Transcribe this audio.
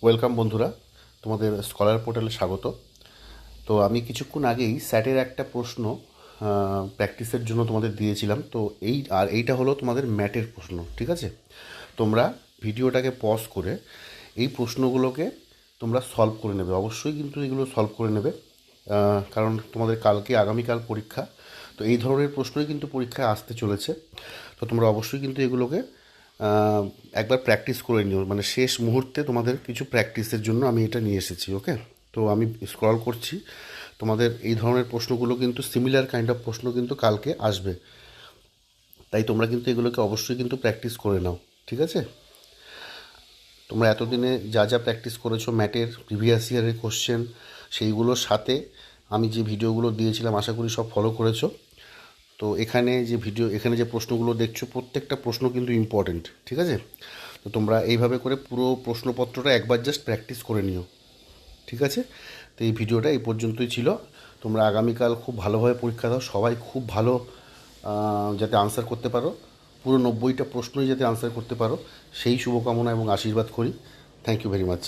Welcome বন্ধুরা, তোমাদের scholar পোর্টালে স্বাগত। তো আমি কিছুক্ষণ আগেই স্যাটের একটা প্রশ্ন প্র্যাকটিসের জন্য তোমাদের দিয়েছিলাম। তো এইটা হলো তোমাদের ম্যাটের প্রশ্ন, ঠিক আছে? তোমরা ভিডিওটাকে পজ করে এই প্রশ্নগুলোকে তোমরা সলভ করে নেবে, অবশ্যই কিন্তু এগুলো সলভ করে নেবে। কারণ তোমাদের আগামীকাল পরীক্ষা। তো এই ধরনের প্রশ্নই কিন্তু পরীক্ষায় আসতে চলেছে। তো তোমরা অবশ্যই কিন্তু এগুলোকে আহ, একবার প্র্যাকটিস করে নিও, মানে শেষ মুহূর্তে তোমাদের কিছু প্র্যাকটিসের জন্য আমি এটা নিয়ে এসেছি। ওকে, তো আমি স্ক্রল করছি। তোমাদের এই ধরনের প্রশ্নগুলো কিন্তু সিমিলার কাইন্ড অফ প্রশ্ন কিন্তু কালকে আসবে। তাই তোমরা কিন্তু এগুলোকে অবশ্যই কিন্তু প্র্যাকটিস করে নাও, ঠিক আছে? তোমরা এতদিনে যা যা প্র্যাকটিস করেছো ম্যাটের প্রিভিয়াস ইয়ারের কোশ্চেন, সেইগুলোর সাথে আমি যে ভিডিওগুলো দিয়েছিলাম আশা করি সব ফলো করেছো। তো এখানে যে প্রশ্নগুলো দেখছো প্রত্যেকটা প্রশ্ন কিন্তু ইম্পর্টেন্ট, ঠিক আছে? তো তোমরা এইভাবে করে পুরো প্রশ্নপত্রটা একবার জাস্ট প্র্যাকটিস করে নিও, ঠিক আছে? তো এই ভিডিওটা এই পর্যন্তই ছিল। তোমরা আগামীকাল খুব ভালোভাবে পরীক্ষা দাও, সবাই খুব ভালো যাতে আনসার করতে পারো, পুরো 90টা প্রশ্নই যাতে আনসার করতে পারো, সেই শুভকামনা এবং আশীর্বাদ করি। Thank you very much.